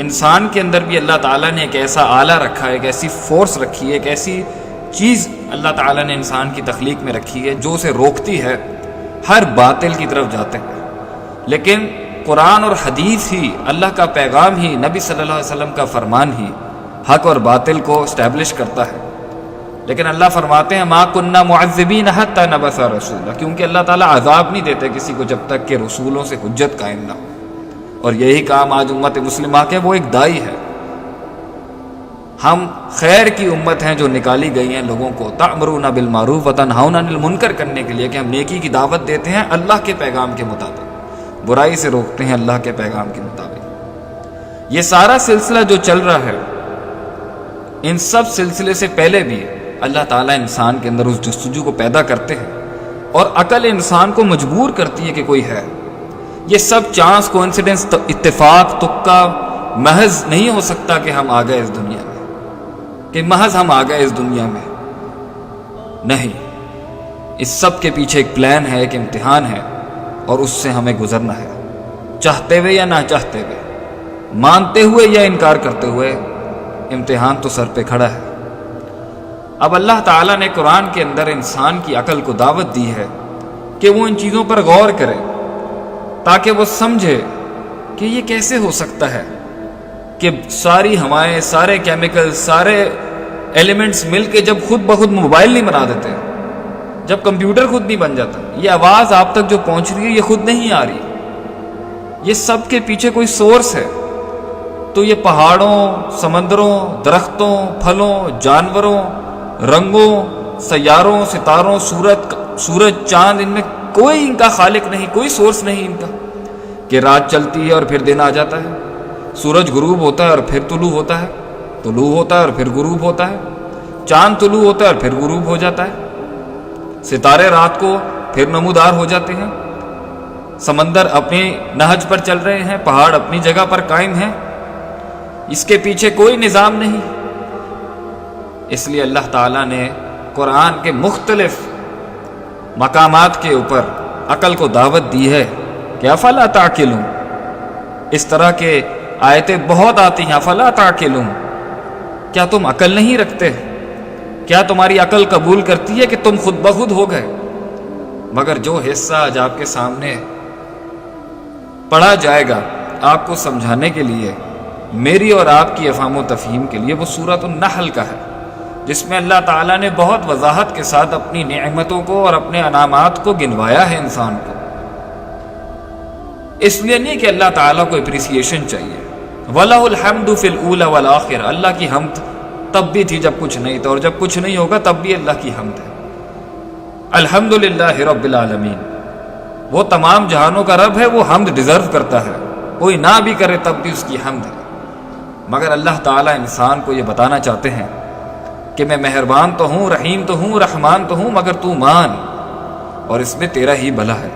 انسان کے اندر بھی اللہ تعالیٰ نے ایک ایسا آلہ رکھا ہے، ایک ایسی فورس رکھی ہے، ایک ایسی چیز اللہ تعالیٰ نے انسان کی تخلیق میں رکھی ہے جو اسے روکتی ہے ہر باطل کی طرف جاتے ہیں۔ لیکن قرآن اور حدیث ہی، اللہ کا پیغام ہی، نبی صلی اللہ علیہ وسلم کا فرمان ہی حق اور باطل کو اسٹیبلش کرتا ہے۔ لیکن اللہ فرماتے ہیں ما کننا معذبین حتی نبعث رسولا، کیونکہ اللہ تعالیٰ عذاب نہیں دیتے کسی کو جب تک کہ رسولوں سے حجت قائم نہ ہو۔ اور یہی کام آج امت مسلمہ کے، وہ ایک دائی ہے۔ ہم خیر کی امت ہیں جو نکالی گئی ہیں لوگوں کو تأمرون بالمعروف وتنہون عن المنکر کرنے کے لیے، کہ ہم نیکی کی دعوت دیتے ہیں اللہ کے پیغام کے مطابق، برائی سے روکتے ہیں اللہ کے پیغام کے مطابق۔ یہ سارا سلسلہ جو چل رہا ہے، ان سب سلسلے سے پہلے بھی اللہ تعالیٰ انسان کے اندر اس جستجو کو پیدا کرتے ہیں، اور عقل انسان کو مجبور کرتی ہے کہ کوئی ہے۔ یہ سب چانس، کوئنسیڈنس، اتفاق، تکا محض نہیں ہو سکتا کہ ہم آ گئے اس دنیا میں، کہ محض ہم آ گئے اس دنیا میں، نہیں۔ اس سب کے پیچھے ایک پلان ہے، ایک امتحان ہے، اور اس سے ہمیں گزرنا ہے، چاہتے ہوئے یا نہ چاہتے ہوئے، مانتے ہوئے یا انکار کرتے ہوئے، امتحان تو سر پہ کھڑا ہے۔ اب اللہ تعالیٰ نے قرآن کے اندر انسان کی عقل کو دعوت دی ہے کہ وہ ان چیزوں پر غور کرے، تاکہ وہ سمجھے کہ یہ کیسے ہو سکتا ہے کہ ساری ہوائیں، سارے کیمیکل، سارے ایلیمنٹس مل کے جب خود بخود موبائل نہیں بنا دیتے، جب کمپیوٹر خود نہیں بن جاتا، یہ آواز آپ تک جو پہنچ رہی ہے یہ خود نہیں آ رہی، یہ سب کے پیچھے کوئی سورس ہے۔ تو یہ پہاڑوں، سمندروں، درختوں، پھلوں، جانوروں، رنگوں، سیاروں، ستاروں، سورج، چاند، ان میں کوئی ان کا خالق نہیں، کوئی سورس نہیں ان کا، کہ رات چلتی ہے اور پھر دن آ جاتا ہے، سورج غروب ہوتا ہے اور پھر طلوع ہوتا ہے، طلوع ہوتا ہے اور پھر غروب ہوتا ہے، چاند طلوع ہوتا ہے اور پھر غروب ہو جاتا ہے، ستارے رات کو پھر نمودار ہو جاتے ہیں، سمندر اپنی نہج پر چل رہے ہیں، پہاڑ اپنی جگہ پر قائم ہیں، اس کے پیچھے کوئی نظام نہیں۔ اس لیے اللہ تعالیٰ نے قرآن کے مختلف مقامات کے اوپر عقل کو دعوت دی ہے کہ افلا تعقلون، اس طرح کے آیتیں بہت آتی ہیں، افلا تعقلون، کیا تم عقل نہیں رکھتے؟ کیا تمہاری عقل قبول کرتی ہے کہ تم خود بخود ہو گئے؟ مگر جو حصہ آج آپ کے سامنے پڑھا جائے گا آپ کو سمجھانے کے لیے، میری اور آپ کی افہام و تفہیم کے لیے، وہ سورۃ النحل کا ہے، جس میں اللہ تعالیٰ نے بہت وضاحت کے ساتھ اپنی نعمتوں کو اور اپنے انعامات کو گنوایا ہے انسان کو۔ اس لیے نہیں کہ اللہ تعالیٰ کو اپریسیشن چاہیے، وَلَهُ الْحَمْدُ فِي الْأُولَى وَالْآخِرَةِ، اللہ کی حمد تب بھی تھی جب کچھ نہیں تھا، اور جب کچھ نہیں ہوگا تب بھی اللہ کی حمد ہے۔ الحمدللہ رب العالمین، وہ تمام جہانوں کا رب ہے، وہ حمد ڈیزرو کرتا ہے، کوئی نہ بھی کرے تب بھی اس کی حمد ہے۔ مگر اللہ تعالیٰ انسان کو یہ بتانا چاہتے ہیں کہ میں مہربان تو ہوں، رحیم تو ہوں، رحمان تو ہوں، مگر تو مان، اور اس میں تیرا ہی بھلا ہے۔